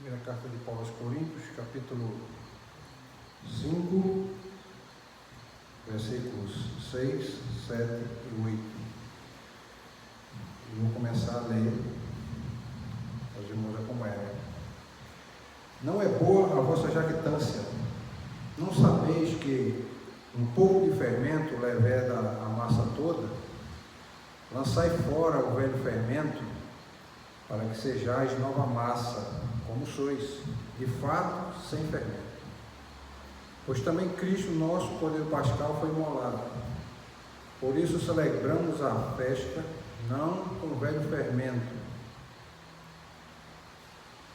Primeira carta de Paulo aos Coríntios, capítulo 5, versículos 6, 7 e 8. E vou começar a ler, os irmãos acompanharem. Não é boa a vossa jactância. Não sabeis que um pouco de fermento leveda a massa toda? Lançai fora o velho fermento, para que sejais nova massa, como sois, de fato, sem fermento. Pois também Cristo, nosso Cordeiro Pascal, foi imolado. Por isso celebramos a festa, não com o velho fermento,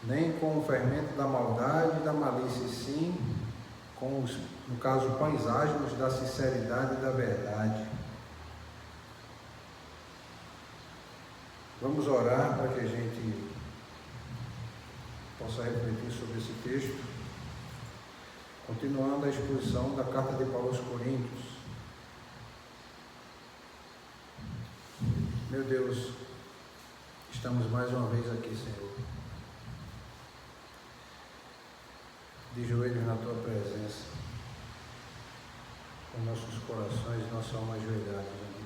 nem com o fermento da maldade e da malícia, e sim com os, no caso, pães asmos da sinceridade e da verdade. Vamos orar para que a gente possa refletir sobre esse texto, continuando a exposição da carta de Paulo aos Coríntios. Meu Deus, estamos mais uma vez aqui, Senhor, de joelhos na Tua presença, com nossos corações e nossa alma ajoelhados, amém.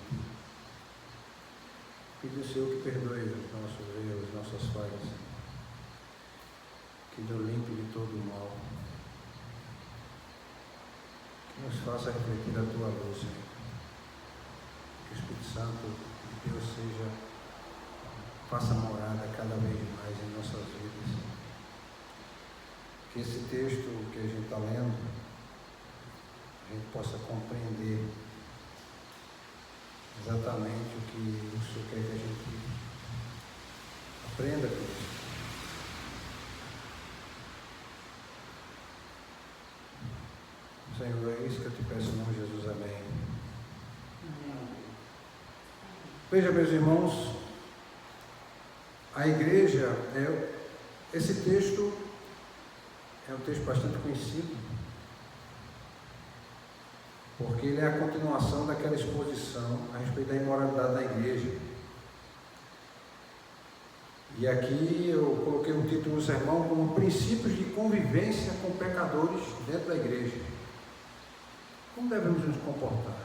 Pede ao Senhor que perdoe os nossos erros, nossas falhas, que nos limpe de todo o mal, que nos faça refletir a Tua luz, Senhor. Que o Espírito Santo de Deus faça morada cada vez mais em nossas vidas. Que esse texto que a gente está lendo, a gente possa compreender exatamente o que o Senhor quer que a gente aprenda com isso. Senhor, é isso que eu te peço em nome de Jesus, amém. Veja, meus irmãos, a igreja, esse texto é um texto bastante conhecido, porque ele é a continuação daquela exposição a respeito da imoralidade da igreja. E aqui eu coloquei um título do sermão como princípios de convivência com pecadores dentro da igreja. Como devemos nos comportar?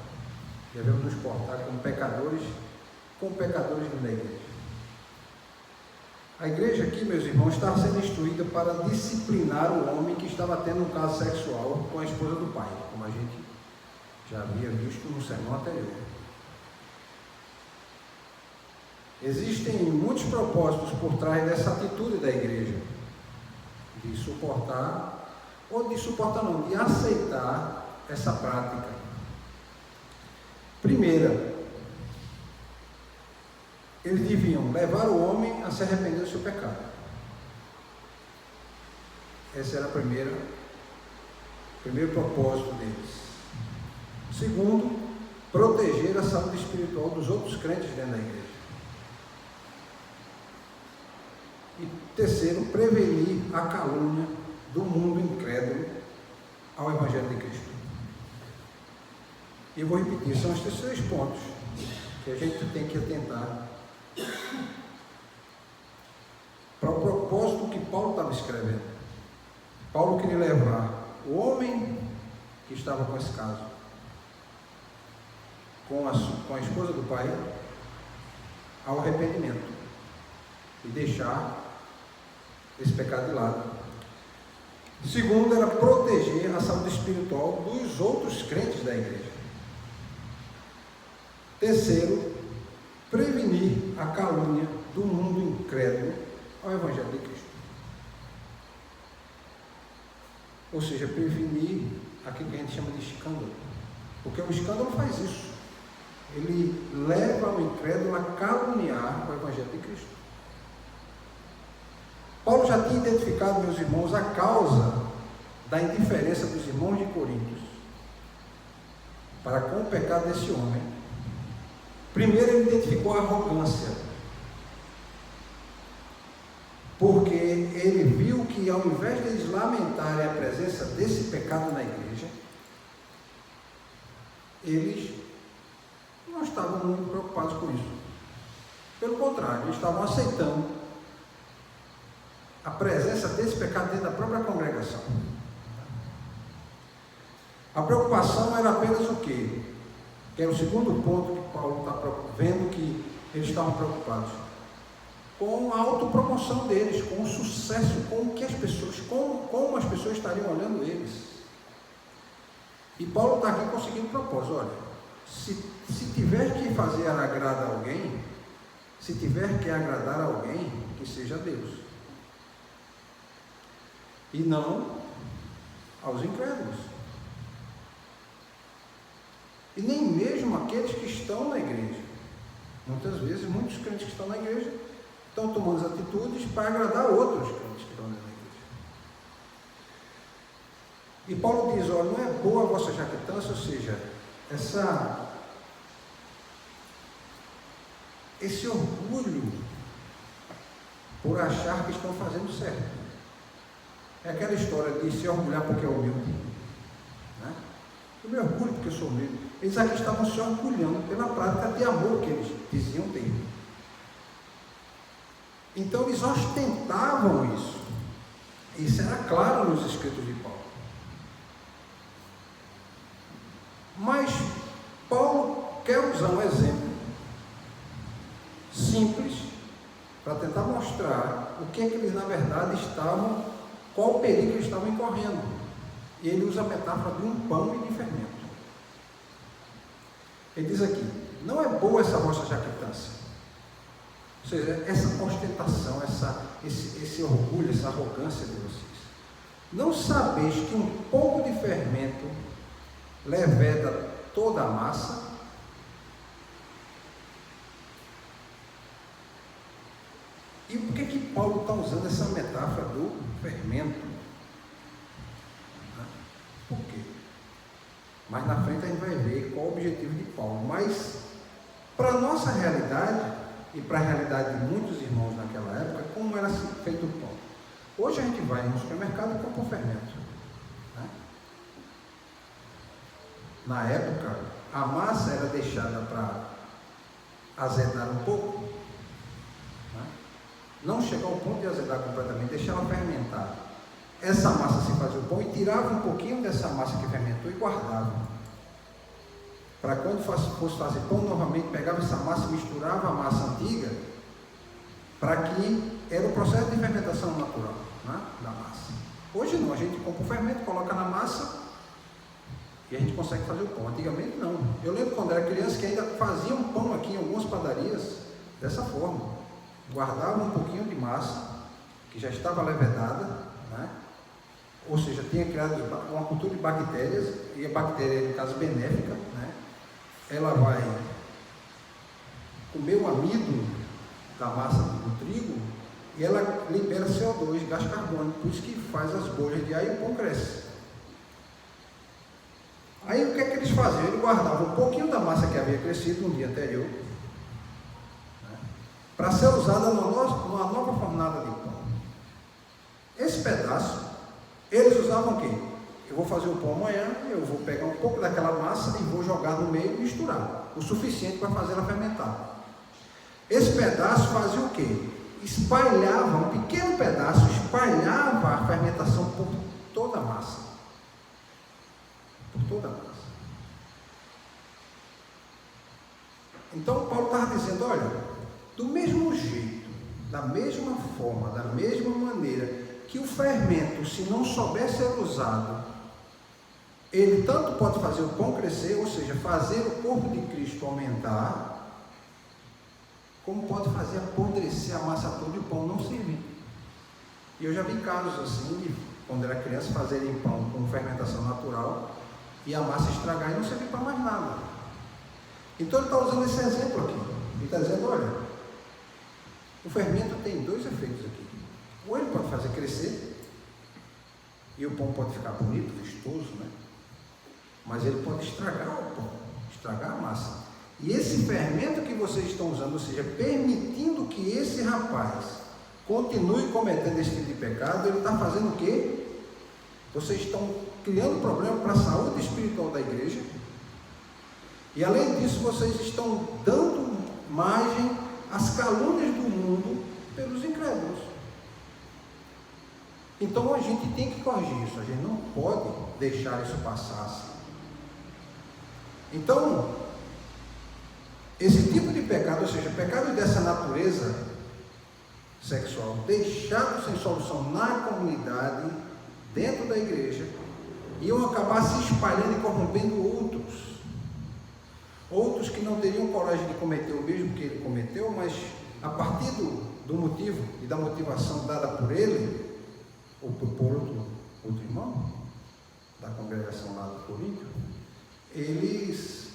Devemos nos portar como pecadores, com pecadores dentro da igreja. A igreja aqui, meus irmãos, está sendo instruída para disciplinar o homem que estava tendo um caso sexual com a esposa do pai, como a gente já havia visto no sermão anterior. Existem muitos propósitos por trás dessa atitude da igreja, de suportar, ou de suportar não, de aceitar essa prática. Primeira, eles deviam levar o homem a se arrepender do seu pecado. Esse era o primeiro propósito deles. Segundo, proteger a saúde espiritual dos outros crentes dentro da igreja. E terceiro, prevenir a calúnia do mundo incrédulo ao Evangelho de Cristo. E eu vou repetir, são estes 3 pontos que a gente tem que atentar para o propósito que Paulo estava escrevendo. Paulo queria levar o homem que estava com esse caso, com a esposa do pai, ao arrependimento e deixar esse pecado de lado. Segundo, era proteger a saúde espiritual dos outros crentes da igreja. Terceiro, prevenir a calúnia do mundo incrédulo ao Evangelho de Cristo. Ou seja, prevenir aquilo que a gente chama de escândalo. Porque o escândalo faz isso. Ele leva o incrédulo a caluniar o Evangelho de Cristo. Paulo já tinha identificado, meus irmãos, a causa da indiferença dos irmãos de Coríntios para com o pecado desse homem. Primeiro, ele identificou a arrogância, porque ele viu que, ao invés de eles lamentarem a presença desse pecado na igreja, eles não estavam muito preocupados com isso. Pelo contrário, eles estavam aceitando a presença desse pecado dentro da própria congregação. A preocupação era apenas o quê? Que era o segundo ponto que Paulo está vendo que eles estavam preocupados. Com a autopromoção deles, com o sucesso, com o que as pessoas, como as pessoas estariam olhando eles. E Paulo está aqui conseguindo um propósito. Olha, se tiver que fazer agradar alguém, se tiver que agradar alguém, que seja Deus. E não aos incrédulos. E nem mesmo aqueles que estão na igreja. Muitas vezes, muitos crentes que estão na igreja estão tomando as atitudes para agradar outros crentes que estão na igreja. E Paulo diz, olha, não é boa a vossa jactância, ou seja, esse orgulho por achar que estão fazendo certo. É aquela história de se orgulhar porque é humilde. Né? Eu me orgulho porque eu sou humilde. Eles aqui estavam se orgulhando pela prática de amor que eles diziam ter. Então eles ostentavam isso. Isso era claro nos escritos de Paulo. Mas Paulo quer usar um exemplo simples para tentar mostrar o que é que eles na verdade estavam, qual o perigo que eles estavam incorrendo. E ele usa a metáfora de um pão e de fermento. Ele diz aqui, não é boa essa vossa jactância. Ou seja, essa ostentação, esse orgulho, essa arrogância de vocês. Não sabeis que um pouco de fermento leveda toda a massa? E por que Paulo está usando essa metáfora do fermento? Por quê? Mas na frente a gente vai ver qual o objetivo de Paulo. Mas para a nossa realidade e para a realidade de muitos irmãos naquela época, como era feito o pão? Hoje a gente vai no supermercado e compra o fermento. Né? Na época, a massa era deixada para azedar um pouco, né? Não chegar ao ponto de azedar completamente, deixar ela fermentar. Essa massa se fazia o pão e tirava um pouquinho dessa massa que fermentou e guardava. Para quando fosse fazer pão novamente, pegava essa massa e misturava a massa antiga, para que era o processo de fermentação natural, né, da massa. Hoje não, a gente compra o fermento, coloca na massa e a gente consegue fazer o pão. Antigamente não. Eu lembro quando era criança que ainda faziam pão aqui em algumas padarias dessa forma. Guardavam um pouquinho de massa que já estava levedada, né? Ou seja, tinha criado uma cultura de bactérias, e a bactéria, no caso, benéfica, né? Ela vai comer o amido da massa do trigo e ela libera CO2, gás carbônico, por isso que faz as bolhas de ar e o pão cresce. Aí o que é que eles faziam? Eles guardavam um pouquinho da massa que havia crescido no dia anterior, né, para ser usada numa nova fornada de pão. Esse pedaço, eles usavam o quê? Eu vou fazer o pão amanhã, eu vou pegar um pouco daquela massa e vou jogar no meio e misturar, o suficiente para fazer ela fermentar. Esse pedaço fazia o quê? Espalhava, um pequeno pedaço, espalhava a fermentação por toda a massa. Por toda a massa. Então Paulo estava dizendo, olha, do mesmo jeito, da mesma forma, da mesma maneira que o fermento, se não souber ser usado, ele tanto pode fazer o pão crescer, ou seja, fazer o corpo de Cristo aumentar, como pode fazer apodrecer a massa toda e o pão não servir. E eu já vi casos assim, de quando era criança, fazerem pão com fermentação natural e a massa estragar e não servir para mais nada. Então ele está usando esse exemplo aqui. Ele está dizendo, olha, o fermento tem dois efeitos aqui. Ou ele pode fazer crescer, e o pão pode ficar bonito, vistoso, né? Mas ele pode estragar o pão, estragar a massa. E esse fermento que vocês estão usando, ou seja, permitindo que esse rapaz continue cometendo esse tipo de pecado, ele está fazendo o quê? Vocês estão criando problema para a saúde espiritual da igreja, e além disso, vocês estão dando margem às calúnias do mundo pelos incrédulos. Então a gente tem que corrigir isso, a gente não pode deixar isso passar assim. Então, esse tipo de pecado, ou seja, pecado dessa natureza sexual, deixado sem solução na comunidade, dentro da igreja, iam acabar se espalhando e corrompendo outros que não teriam coragem de cometer o mesmo que ele cometeu, mas a partir do motivo e da motivação dada por ele, ou por outro irmão, da congregação lá do Coríntio, eles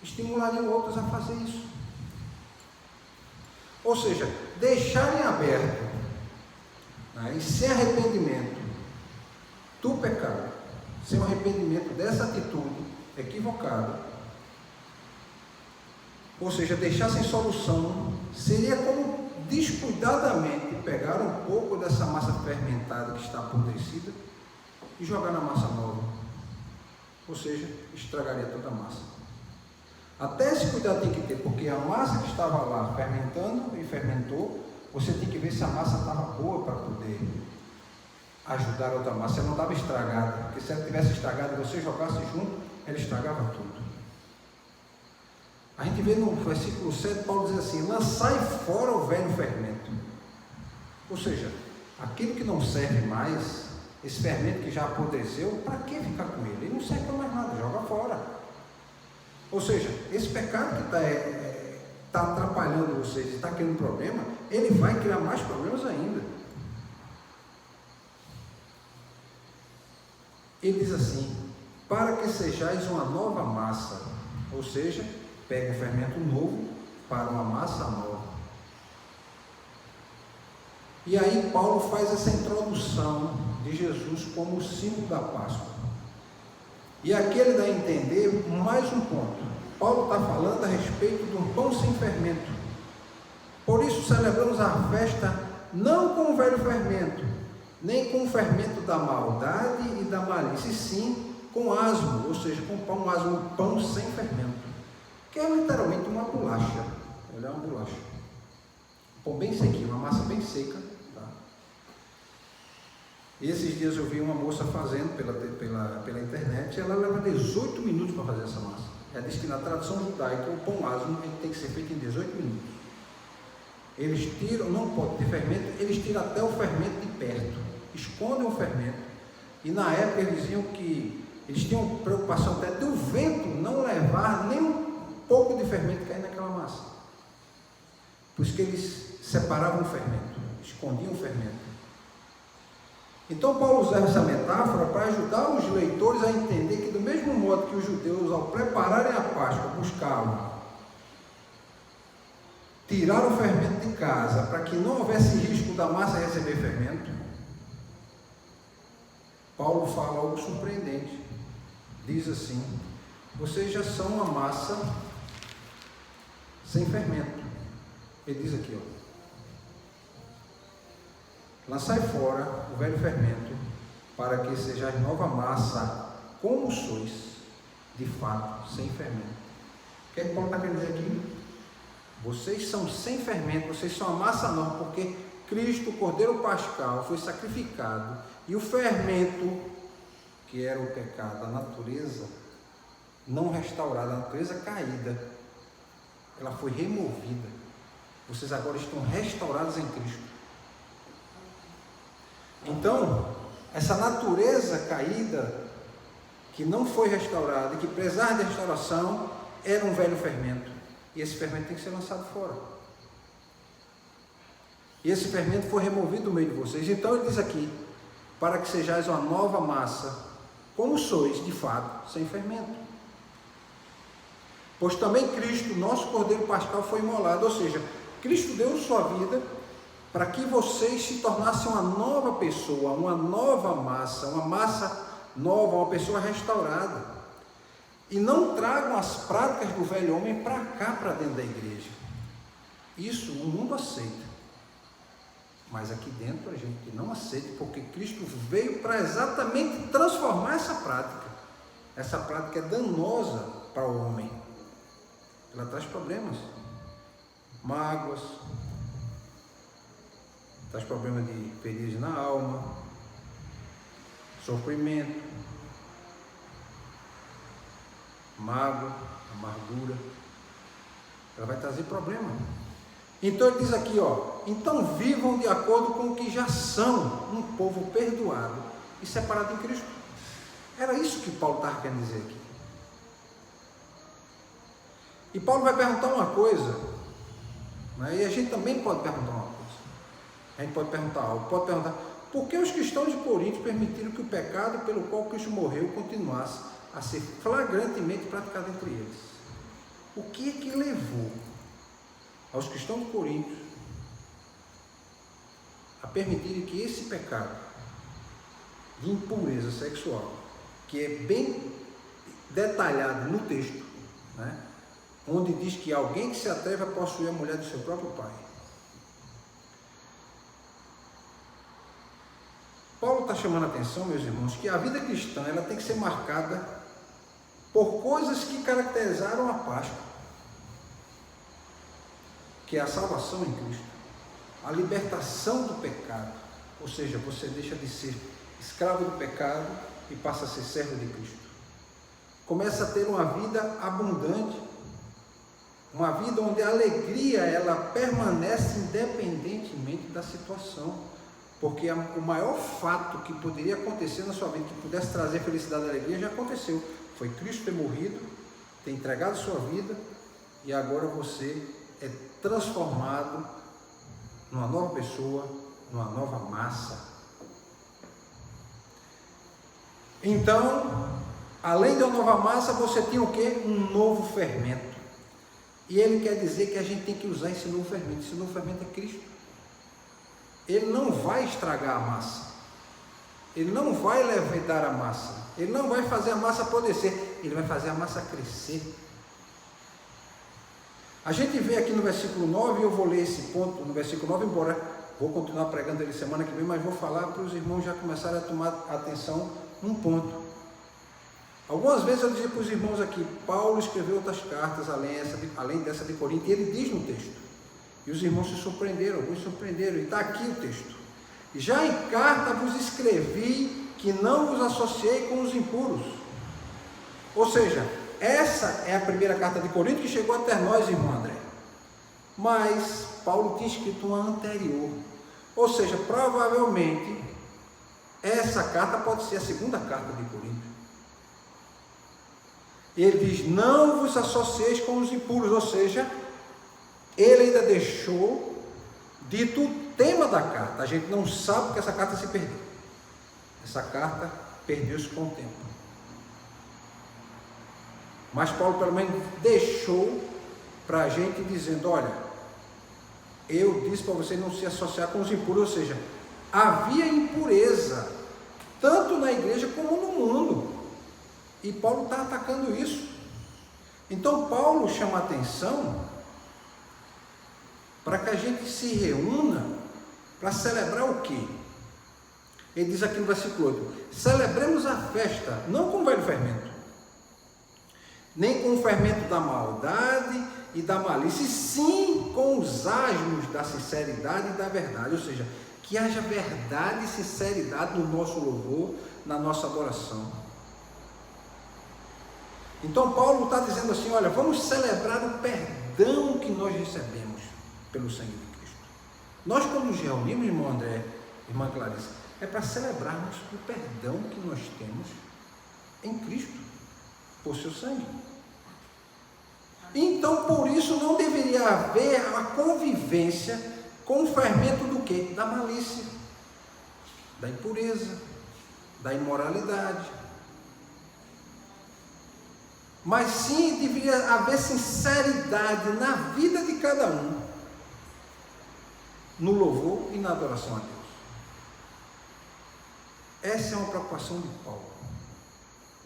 estimulariam outros a fazer isso. Ou seja, deixarem aberto, né, e sem arrependimento do pecado, sem arrependimento dessa atitude equivocada, ou seja, deixar sem solução, seria como descuidadamente pegar um pouco dessa massa fermentada que está apodrecida e jogar na massa nova, ou seja, estragaria toda a massa. Até esse cuidado tem que ter, porque a massa que estava lá fermentando e fermentou, você tem que ver se a massa estava boa para poder ajudar a outra massa, se ela não estava estragada, porque se ela tivesse estragada e você jogasse junto, ela estragava tudo. A gente vê no versículo 7, Paulo diz assim: lançai fora o velho fermento. Ou seja, aquilo que não serve mais, esse fermento que já apodreceu, para que ficar com ele? Ele não serve para mais nada, joga fora. Ou seja, esse pecado que está atrapalhando vocês, está criando problema, ele vai criar mais problemas ainda. Ele diz assim: para que sejais uma nova massa, ou seja, pega um fermento novo para uma massa nova. E aí Paulo faz essa introdução de Jesus como o símbolo da Páscoa. E aqui ele dá a entender mais um ponto. Paulo está falando a respeito de um pão sem fermento. Por isso celebramos a festa não com o velho fermento, nem com o fermento da maldade e da malícia, e sim com asmo, ou seja, com pão asmo, um pão sem fermento, que é literalmente uma bolacha. Ele é uma bolacha, um pão bem sequinho, uma massa bem seca. Tá? E esses dias eu vi uma moça fazendo pela internet, ela leva 18 minutos para fazer essa massa. Ela diz que na tradição judaica o pão asmo ele tem que ser feito em 18 minutos. Eles tiram, não pode ter fermento, eles tiram até o fermento de perto, escondem o fermento. E na época eles diziam que eles tinham preocupação até do vento não levar nem um pouco de fermento cair naquela massa. Por isso que eles separavam o fermento, escondiam o fermento. Então Paulo usa essa metáfora para ajudar os leitores a entender que do mesmo modo que os judeus, ao prepararem a Páscoa, buscavam tirar o fermento de casa para que não houvesse risco da massa receber fermento, Paulo fala algo surpreendente. Diz assim: vocês já são uma massa sem fermento. Ele diz aqui, ó: lançai fora o velho fermento, para que sejais nova massa, como sois, de fato, sem fermento. O que é que Paulo está querendo dizer aqui? Vocês são sem fermento, vocês são a massa nova, porque Cristo, o Cordeiro Pascal, foi sacrificado, e o fermento, que era o pecado, a natureza não restaurada, a natureza caída, ela foi removida. Vocês agora estão restaurados em Cristo. Então, essa natureza caída, que não foi restaurada e que precisava de restauração, era um velho fermento. E esse fermento tem que ser lançado fora. E esse fermento foi removido do meio de vocês. Então ele diz aqui: para que sejais uma nova massa, como sois de fato, sem fermento. Pois também Cristo, nosso Cordeiro Pascal, foi imolado. Ou seja, Cristo deu sua vida para que vocês se tornassem uma nova pessoa, uma nova massa, uma massa nova, uma pessoa restaurada. E não tragam as práticas do velho homem para cá, para dentro da igreja. Isso o mundo aceita, mas aqui dentro a gente não aceita, porque Cristo veio para exatamente transformar essa prática. Essa prática é danosa para o homem. Ela traz problemas, mágoas, traz problemas de feridas na alma, sofrimento, mágoa, amargura. Ela vai trazer problema. Então ele diz aqui, ó, então vivam de acordo com o que já são, um povo perdoado e separado em Cristo. Era isso que Paulo estava querendo dizer aqui. E Paulo vai perguntar uma coisa, né? E a gente também pode perguntar uma coisa. A gente pode perguntar algo, pode perguntar, por que os cristãos de Corinto permitiram que o pecado pelo qual Cristo morreu continuasse a ser flagrantemente praticado entre eles? O que é que levou aos cristãos de Corinto a permitirem que esse pecado de impureza sexual, que é bem detalhado no texto, né, onde diz que alguém que se atreve a possuir a mulher do seu próprio pai. Paulo está chamando a atenção, meus irmãos, que a vida cristã ela tem que ser marcada por coisas que caracterizaram a Páscoa, que é a salvação em Cristo, a libertação do pecado, ou seja, você deixa de ser escravo do pecado e passa a ser servo de Cristo. Começa a ter uma vida abundante, uma vida onde a alegria ela permanece independentemente da situação, porque o maior fato que poderia acontecer na sua vida, que pudesse trazer felicidade e alegria, já aconteceu. Foi Cristo ter morrido, ter entregado sua vida, e agora você é transformado numa nova pessoa, numa nova massa. Então, além de uma nova massa, você tem o quê? Um novo fermento. E ele quer dizer que a gente tem que usar esse novo fermento. Esse novo fermento é Cristo. Ele não vai estragar a massa. Ele não vai levedar a massa. Ele não vai fazer a massa apodrecer. Ele vai fazer a massa crescer. A gente vê aqui no versículo 9, eu vou ler esse ponto no versículo 9, embora vou continuar pregando ele semana que vem, mas vou falar para os irmãos já começarem a tomar atenção num ponto. Algumas vezes eu dizia para os irmãos aqui, Paulo escreveu outras cartas além dessa de Corinto, e ele diz no texto. E os irmãos se surpreenderam, alguns se surpreenderam, e está aqui o texto. Já em carta vos escrevi que não vos associei com os impuros. Ou seja, essa é a primeira carta de Corinto que chegou até nós, irmão André. Mas Paulo tinha escrito uma anterior. Ou seja, provavelmente essa carta pode ser a segunda carta de Corinto. Ele diz, não vos associeis com os impuros, ou seja, ele ainda deixou dito o tema da carta. A gente não sabe porque essa carta se perdeu. Essa carta perdeu-se com o tempo. Mas Paulo pelo menos deixou para a gente dizendo, olha, eu disse para você não se associar com os impuros, ou seja, havia impureza, tanto na igreja como no mundo. E Paulo está atacando isso. Então Paulo chama a atenção para que a gente se reúna para celebrar o quê? Ele diz aqui no versículo 8, celebremos a festa, não com o velho fermento, nem com o fermento da maldade e da malícia, e sim com os asmos da sinceridade e da verdade, ou seja, que haja verdade e sinceridade no nosso louvor, na nossa adoração. Então Paulo está dizendo assim, olha, vamos celebrar o perdão que nós recebemos pelo sangue de Cristo. Nós quando nos reunimos, irmão André, irmã Clarice, é para celebrarmos o perdão que nós temos em Cristo, por seu sangue. Então, por isso, não deveria haver a convivência com o fermento do quê? Da malícia, da impureza, da imoralidade. Mas sim, deveria haver sinceridade na vida de cada um, no louvor e na adoração a Deus. Essa é uma preocupação de Paulo.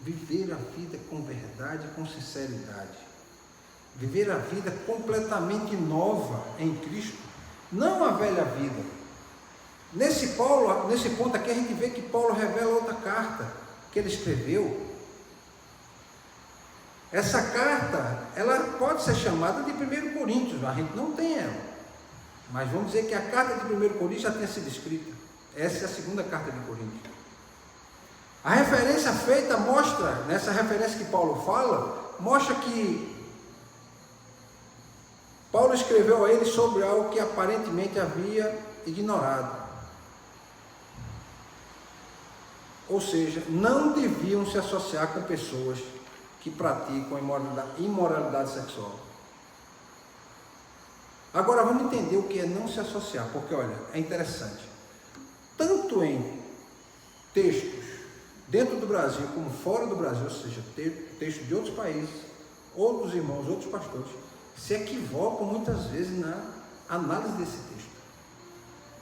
Viver a vida com verdade e com sinceridade. Viver a vida completamente nova em Cristo, não a velha vida. Nesse ponto aqui a gente vê que Paulo revela outra carta que ele escreveu. Essa carta, ela pode ser chamada de 1 Coríntios, a gente não tem ela, mas vamos dizer que a carta de 1 Coríntios já tenha sido escrita. Essa é a segunda carta de Coríntios. A referência feita mostra, nessa referência que Paulo fala, mostra que Paulo escreveu a ele sobre algo que aparentemente havia ignorado. Ou seja, não deviam se associar com pessoas que praticam imoralidade sexual. Agora vamos entender o que é não se associar, porque olha, é interessante. Tanto em textos dentro do Brasil como fora do Brasil, ou seja, textos de outros países, outros irmãos, outros pastores, se equivocam muitas vezes na análise desse texto,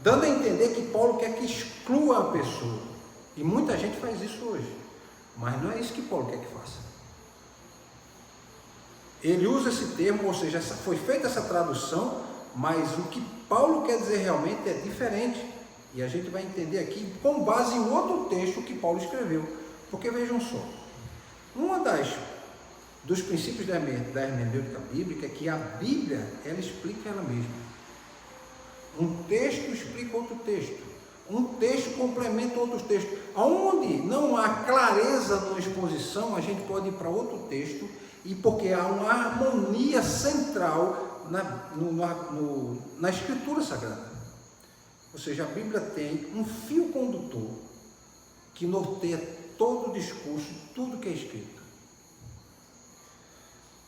dando a entender que Paulo quer que exclua a pessoa. E muita gente faz isso hoje, mas não é isso que Paulo quer que faça. Ele usa esse termo, ou seja, foi feita essa tradução, mas o que Paulo quer dizer realmente é diferente. E a gente vai entender aqui com base em outro texto que Paulo escreveu. Porque vejam só, dos princípios da hermenêutica bíblica é que a Bíblia, ela explica ela mesma. Um texto explica outro texto. Um texto complementa outros textos. Onde não há clareza na exposição, a gente pode ir para outro texto, e porque há uma harmonia central na Escritura Sagrada. Ou seja, a Bíblia tem um fio condutor que norteia todo o discurso, tudo que é escrito.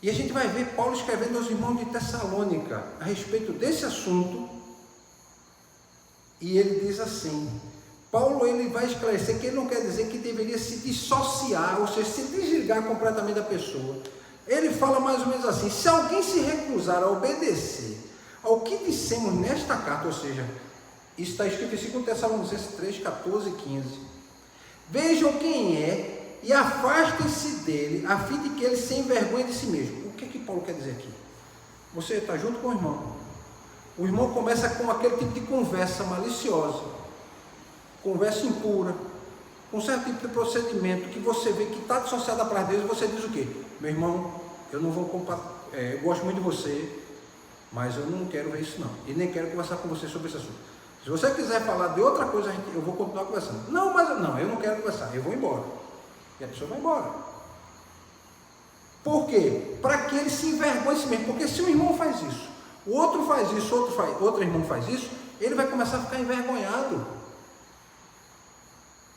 E a gente vai ver Paulo escrevendo aos irmãos de Tessalônica a respeito desse assunto, e ele diz assim, Paulo ele vai esclarecer que ele não quer dizer que deveria se dissociar, ou seja, se desligar completamente da pessoa. Ele fala mais ou menos assim, se alguém se recusar a obedecer ao que dissemos nesta carta, ou seja, isso está escrito em 2 Tessalonicenses 3, 14 e 15, vejam quem é e afastem-se dele, a fim de que ele se envergonhe de si mesmo. O que é que Paulo quer dizer aqui? Você está junto com o irmão. O irmão começa com aquele tipo de conversa maliciosa, conversa impura, com um certo tipo de procedimento que você vê que está dissociado da palavra de Deus, e você diz o quê? Meu irmão, eu não vou eu gosto muito de você, mas eu não quero ver isso não, e nem quero conversar com você sobre esse assunto. Se você quiser falar de outra coisa, eu vou continuar conversando. Não, mas eu não quero conversar, eu vou embora. E a pessoa vai embora. Por quê? Para que ele se envergonhe de si mesmo. Porque se um irmão faz isso, o outro faz isso, outro irmão faz isso, ele vai começar a ficar envergonhado.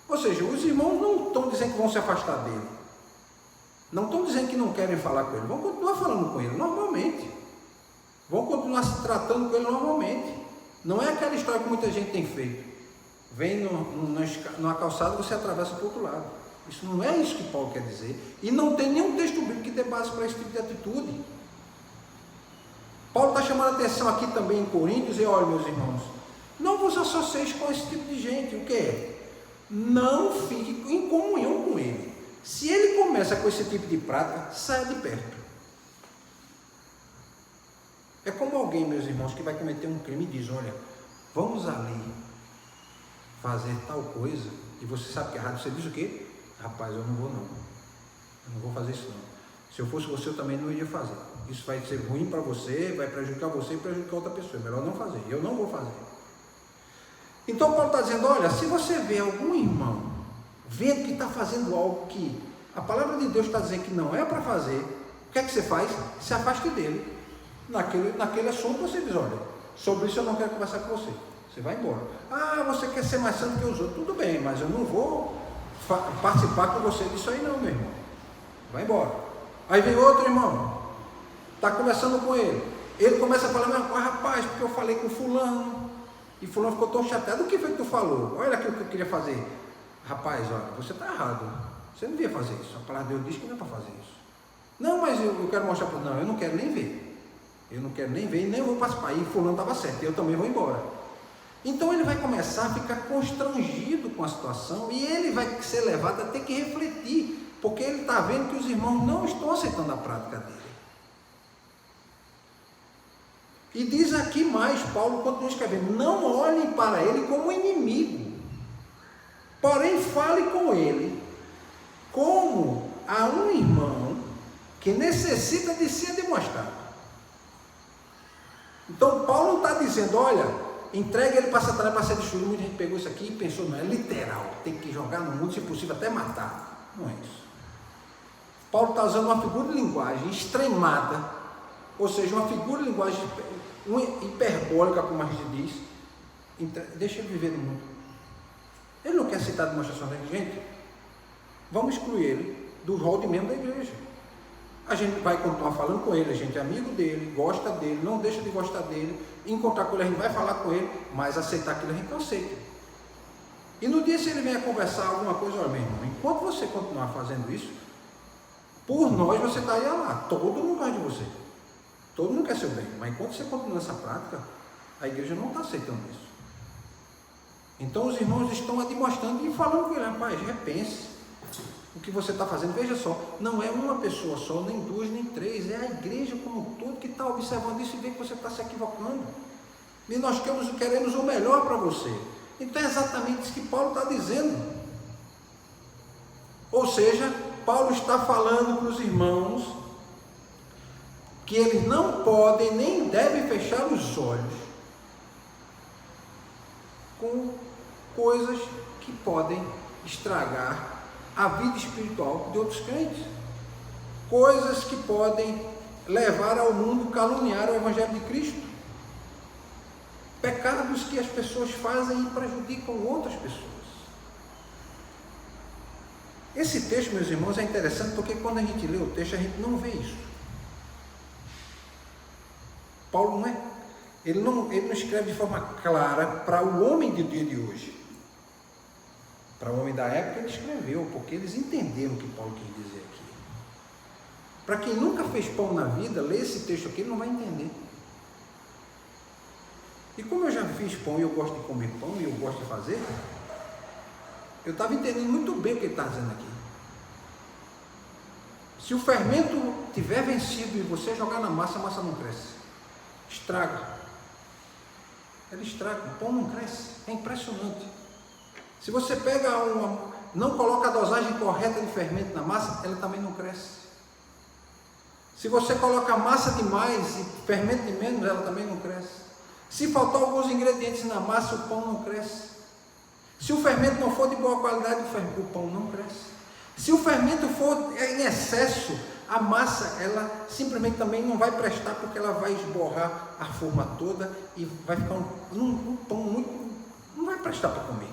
Ou seja, os irmãos não estão dizendo que vão se afastar dele. Não estão dizendo que não querem falar com ele. Vão continuar falando com ele normalmente. Vão continuar se tratando com ele normalmente. Não é aquela história que muita gente tem feito. Vem numa calçada e você atravessa para o outro lado. Isso não é isso que Paulo quer dizer. E não tem nenhum texto bíblico que dê base para esse tipo de atitude. Paulo está chamando a atenção aqui também em Coríntios, e olha, meus irmãos, não vos associeis com esse tipo de gente. O que é? Não fique em comunhão com ele. Se ele começa com esse tipo de prática, saia de perto. É como alguém, meus irmãos, que vai cometer um crime e diz, olha, vamos ali fazer tal coisa, e você sabe que é errado, você diz o quê? Rapaz, eu não vou não. Eu não vou fazer isso não. Se eu fosse você, eu também não iria fazer. Isso vai ser ruim para você, vai prejudicar você e prejudicar outra pessoa. É melhor não fazer. Eu não vou fazer. Então Paulo está dizendo, olha, se você vê algum irmão vendo que está fazendo algo que a palavra de Deus está dizendo que não é para fazer, o que é que você faz? Se afaste dele. Naquele assunto você diz, olha, sobre isso eu não quero conversar com você. Você vai embora. Ah, você quer ser mais santo que os outros. Tudo bem, mas eu não vou participar com você disso aí não, meu irmão. Vai embora. Aí vem outro irmão, está conversando com ele. Ele começa a falar, mas rapaz, porque eu falei com fulano, e fulano ficou tão chateado. O que foi que tu falou? Olha aquilo que eu queria fazer. Rapaz, olha, você está errado. Você não devia fazer isso. A palavra de Deus diz que não é para fazer isso. Não, mas eu quero mostrar para... Não, eu não quero nem ver. Eu não quero nem ver e nem vou participar. E fulano estava certo, eu também vou embora. Então ele vai começar a ficar constrangido com a situação, e ele vai ser levado a ter que refletir, porque ele está vendo que os irmãos não estão aceitando a prática dele. E diz aqui mais, Paulo continua escrevendo, não olhem para ele como inimigo, porém fale com ele como a um irmão que necessita de ser demonstrado. Então Paulo está dizendo, olha, entregue ele para Satanás para ser destruído. Muita gente pegou isso aqui e pensou, não, é literal, tem que jogar no mundo, se possível até matar. Não é isso. Paulo está usando uma figura de linguagem extremada, ou seja, uma figura de linguagem hiperbólica, como a gente diz. Deixa ele viver no mundo. Ele não quer citar demonstrações da gente, vamos excluir ele do rol de membro da igreja. A gente vai continuar falando com ele, a gente é amigo dele, gosta dele, não deixa de gostar dele, encontrar com ele, a gente vai falar com ele, mas aceitar aquilo a gente não aceita. E no dia se ele vier conversar alguma coisa, olha meu irmão, enquanto você continuar fazendo isso, por nós você estaria lá, todo mundo gosta de você, todo mundo quer seu bem, mas enquanto você continua nessa prática, a igreja não está aceitando isso. Então os irmãos estão demonstrando e falando com ele, rapaz, repense o que você está fazendo. Veja só, não é uma pessoa só, nem duas, nem três, é a igreja como um todo que está observando isso e vê que você está se equivocando. E nós queremos o melhor para você. Então é exatamente isso que Paulo está dizendo. Ou seja, Paulo está falando para os irmãos que eles não podem nem devem fechar os olhos com coisas que podem estragar a vida espiritual de outros crentes, coisas que podem levar ao mundo caluniar o Evangelho de Cristo, pecados que as pessoas fazem e prejudicam outras pessoas. Esse texto, meus irmãos, é interessante porque quando a gente lê o texto a gente não vê isso. Paulo ele não escreve de forma clara para o homem do dia de hoje. Para o homem da época ele escreveu, porque eles entenderam o que Paulo quis dizer aqui. Para quem nunca fez pão na vida, ler esse texto aqui ele não vai entender. E como eu já fiz pão e eu gosto de comer pão e eu gosto de fazer, eu estava entendendo muito bem o que ele está dizendo aqui. Se o fermento tiver vencido e você jogar na massa, a massa não cresce. Estraga. Ela estraga, o pão não cresce. É impressionante. Se você pega não coloca a dosagem correta de fermento na massa, ela também não cresce. Se você coloca massa demais e fermento de menos, ela também não cresce. Se faltar alguns ingredientes na massa, o pão não cresce. Se o fermento não for de boa qualidade, o pão não cresce. Se o fermento for em excesso, a massa, ela simplesmente também não vai prestar, porque ela vai esborrar a forma toda e vai ficar um pão muito... não vai prestar para comer.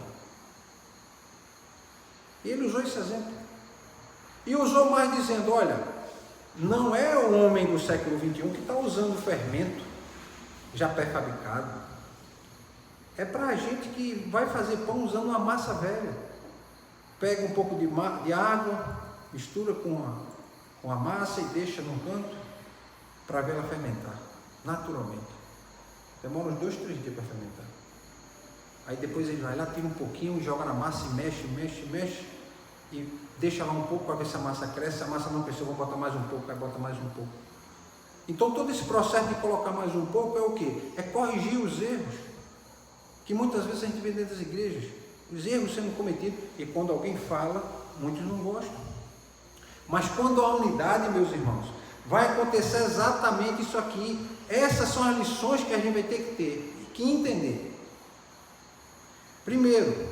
E ele usou esse exemplo. E usou mais dizendo, olha, não é o homem do século XXI que está usando fermento já pré-fabricado. É para a gente que vai fazer pão usando uma massa velha. Pega um pouco de água, mistura com a massa e deixa num canto para ver ela fermentar, naturalmente. Demora uns 2, 3 dias para fermentar. Aí depois ele vai lá, tira um pouquinho, joga na massa e mexe e deixa lá um pouco para ver se a massa cresce. Se a massa não cresceu, vou botar mais um pouco, aí bota mais um pouco. Então todo esse processo de colocar mais um pouco é o quê? É corrigir os erros que muitas vezes a gente vê dentro das igrejas, os erros sendo cometidos, e quando alguém fala, muitos não gostam. Mas quando há unidade, meus irmãos, vai acontecer exatamente isso aqui. Essas são as lições que a gente vai ter que entender. Primeiro,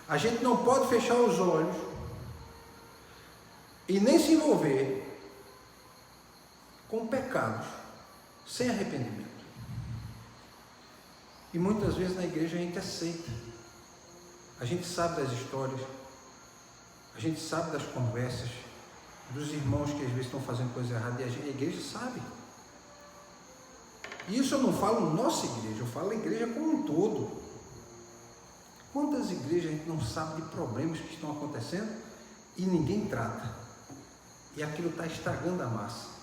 a gente não pode fechar os olhos e nem se envolver com pecados sem arrependimento. E muitas vezes na igreja a gente aceita. A gente sabe das histórias, a gente sabe das conversas, dos irmãos que às vezes estão fazendo coisa errada, e a igreja sabe. E isso eu não falo nossa igreja, eu falo a igreja como um todo. Quantas igrejas a gente não sabe de problemas que estão acontecendo e ninguém trata? E aquilo está estragando a massa.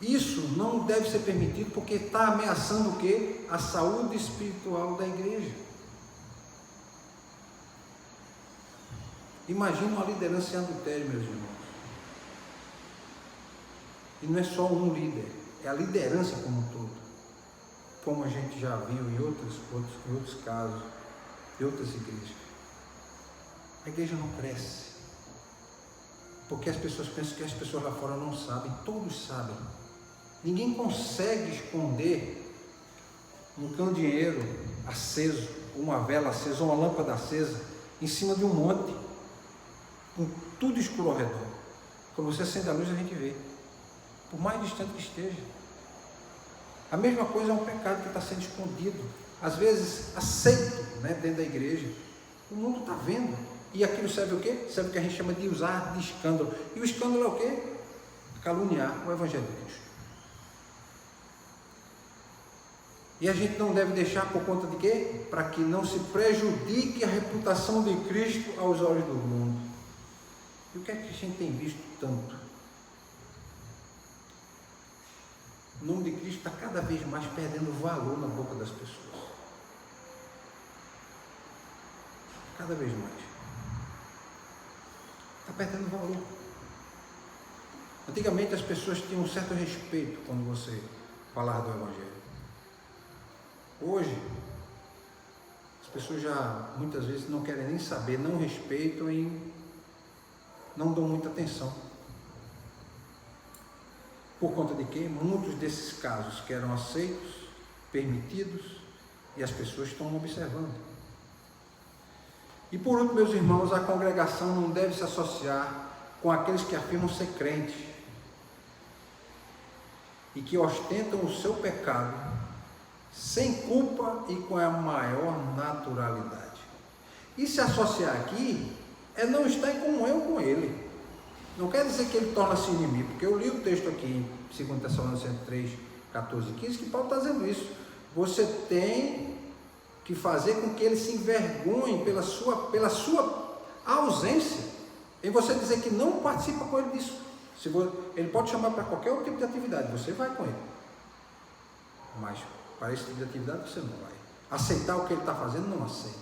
Isso não deve ser permitido, porque está ameaçando o quê? A saúde espiritual da igreja. Imagina uma liderança em adultério, meus irmãos. E não é só um líder, é a liderança como um todo. Como a gente já viu em outros casos, em outras igrejas. A igreja não cresce. Porque as pessoas pensam que as pessoas lá fora não sabem, todos sabem. Ninguém consegue esconder um candeeiro aceso, uma vela acesa, uma lâmpada acesa, em cima de um monte, com tudo escuro ao redor. Quando você acende a luz, a gente vê, por mais distante que esteja. A mesma coisa é um pecado que está sendo escondido, às vezes aceito, né, dentro da igreja. O mundo está vendo, e aquilo serve o quê? Serve o que a gente chama de usar de escândalo. E o escândalo é o quê? Caluniar o Evangelho de Cristo. E a gente não deve deixar por conta de quê? Para que não se prejudique a reputação de Cristo aos olhos do mundo. E o que é que a gente tem visto tanto? O nome de Cristo está cada vez mais perdendo valor na boca das pessoas. Cada vez mais. Está perdendo valor. Antigamente as pessoas tinham um certo respeito quando você falava do Evangelho. Hoje, as pessoas já muitas vezes não querem nem saber, não respeitam e não dão muita atenção. Por conta de que muitos desses casos que eram aceitos, permitidos, e as pessoas estão observando. E por último, meus irmãos, a congregação não deve se associar com aqueles que afirmam ser crentes e que ostentam o seu pecado sem culpa e com a maior naturalidade. E se associar aqui é não estar em comunhão com ele. Não quer dizer que ele torna-se inimigo, porque eu li o texto aqui em 2 Tessalonicenses 3, 14 e 15, que Paulo está dizendo isso. Você tem que fazer com que ele se envergonhe pela sua ausência, em você dizer que não participa com ele disso. Ele pode chamar para qualquer outro tipo de atividade, você vai com ele, mas para esse tipo de atividade você não vai. Aceitar o que ele está fazendo, não aceita.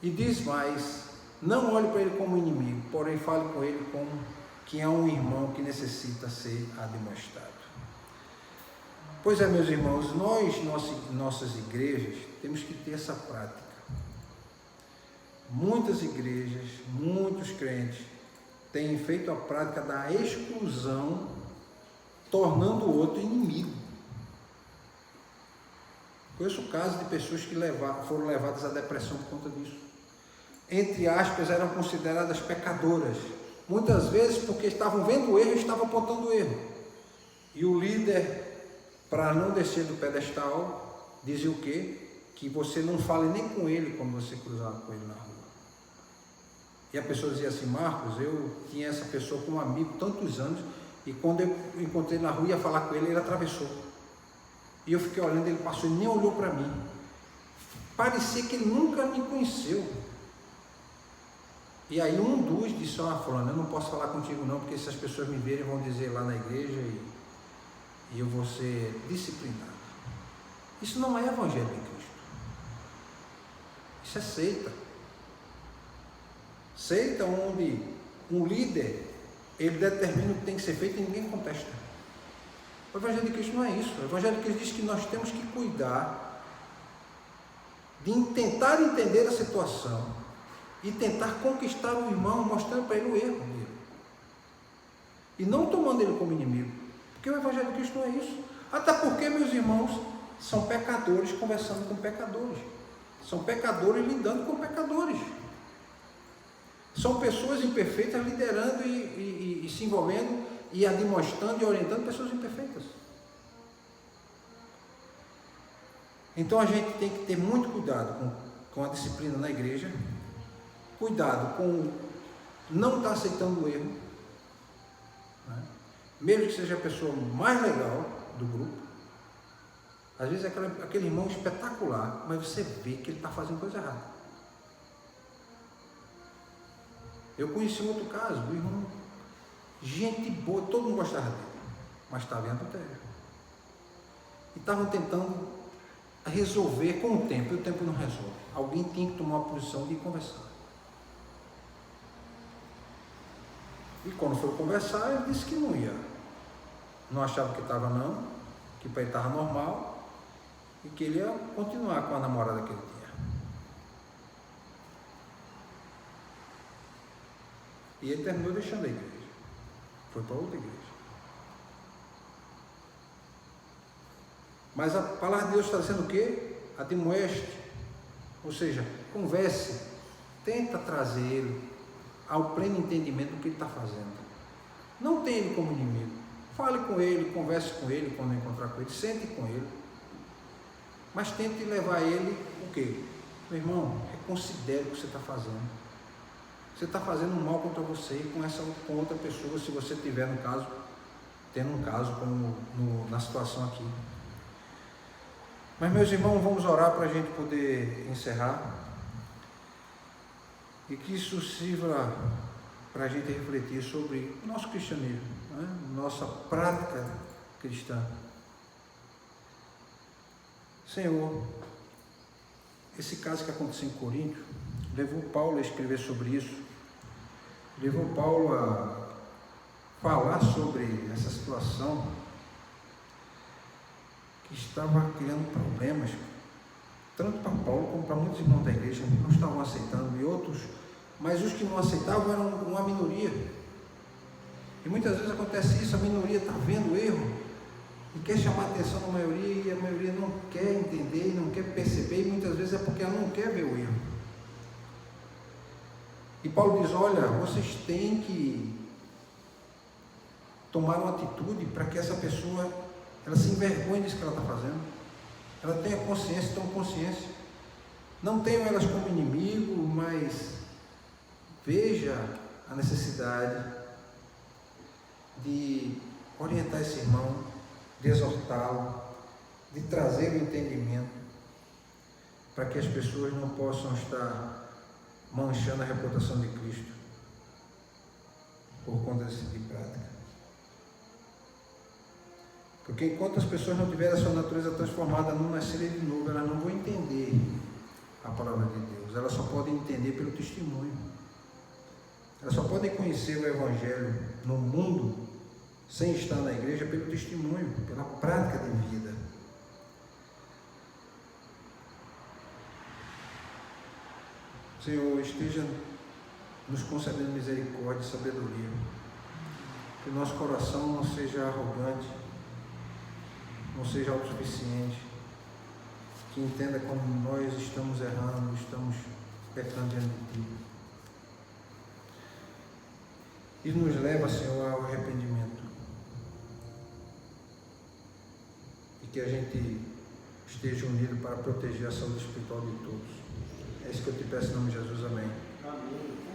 E diz mais: não olhe para ele como inimigo, porém fale com ele como que é um irmão que necessita ser admoestado. Pois é, meus irmãos, nossas igrejas, temos que ter essa prática. Muitas igrejas, muitos crentes têm feito a prática da exclusão, tornando o outro inimigo. Conheço o caso de pessoas que foram levadas à depressão por conta disso. Entre aspas, eram consideradas pecadoras, muitas vezes porque estavam vendo o erro e estavam apontando o erro. E o líder, para não descer do pedestal, dizia o quê? Que você não fale nem com ele quando você cruzava com ele na rua. E a pessoa dizia assim: Marcos, eu tinha essa pessoa como amigo tantos anos, e quando eu encontrei na rua e ia falar com ele, ele atravessou. E eu fiquei olhando, ele passou e nem olhou para mim. Parecia que ele nunca me conheceu. E aí um dos disse: fulano, eu não posso falar contigo não, porque se as pessoas me verem vão dizer lá na igreja e eu vou ser disciplinado. Isso não é Evangelho de Cristo. Isso é seita. Seita onde um líder, ele determina o que tem que ser feito e ninguém contesta. O Evangelho de Cristo não é isso. O Evangelho de Cristo diz que nós temos que cuidar de tentar entender a situação e tentar conquistar o irmão, mostrando para ele o erro dele. E não tomando ele como inimigo. Porque o Evangelho de Cristo não é isso. Até porque, meus irmãos, são pecadores conversando com pecadores. São pecadores lidando com pecadores. São pessoas imperfeitas liderando e se envolvendo e admoestando e orientando pessoas imperfeitas. Então a gente tem que ter muito cuidado com a disciplina na igreja, cuidado com não estar aceitando o erro, né? Mesmo que seja a pessoa mais legal do grupo. Às vezes é aquele irmão espetacular, mas você vê que ele está fazendo coisa errada. Eu conheci um outro caso, do irmão, gente boa, todo mundo gostava dele, mas estava em adultério. E estavam tentando resolver com o tempo, e o tempo não resolve. Alguém tinha que tomar uma posição de conversar. E quando foi conversar, ele disse que não ia. Não achava que estava não, que para ele estava normal, e que ele ia continuar com a namorada que ele tinha. E ele terminou deixando a igreja. Foi para outra igreja. Mas a palavra de Deus está dizendo o quê? Admoeste, ou seja, converse, tenta trazer ele ao pleno entendimento do que ele está fazendo. Não tenha ele como inimigo. Fale com ele, converse com ele quando encontrar com ele, sente com ele. Mas tente levar ele o quê? Meu irmão, reconsidere o que você está fazendo. Você está fazendo um mal contra você e com outra pessoa, se você tiver, no caso, tendo um caso como na situação aqui. Mas, meus irmãos, vamos orar para a gente poder encerrar. E que isso sirva para a gente refletir sobre o nosso cristianismo, né? Nossa prática cristã. Senhor, esse caso que aconteceu em Corinto levou Paulo a escrever sobre isso, levou Paulo a falar sobre essa situação que estava criando problemas, tanto para Paulo como para muitos irmãos da igreja, que não estavam aceitando, e outros, mas os que não aceitavam eram uma minoria. E muitas vezes acontece isso, a minoria está vendo o erro e quer chamar a atenção da maioria, e a maioria não quer entender, não quer perceber, e muitas vezes é porque ela não quer ver o erro. E Paulo diz: olha, vocês têm que tomar uma atitude para que essa pessoa, ela se envergonhe disso que ela está fazendo, ela tenha consciência, tome consciência. Não tenham elas como inimigo, mas veja a necessidade de orientar esse irmão, de exortá-lo, de trazer o entendimento, para que as pessoas não possam estar manchando a reputação de Cristo por conta desse tipo de prática. Porque enquanto as pessoas não tiverem a sua natureza transformada, não nascerem de novo, elas não vão entender a palavra de Deus. Elas só podem entender pelo testemunho. Elas só podem conhecer o Evangelho no mundo, sem estar na igreja, pelo testemunho, pela prática de vida. Senhor, esteja nos concedendo misericórdia e sabedoria. Que o nosso coração não seja arrogante, não seja autossuficiente, que entenda como nós estamos errando, estamos pecando diante de Ti. E nos leva, Senhor, ao arrependimento. E que a gente esteja unido para proteger a saúde espiritual de todos. É isso que eu te peço em nome de Jesus. Amém. Amém.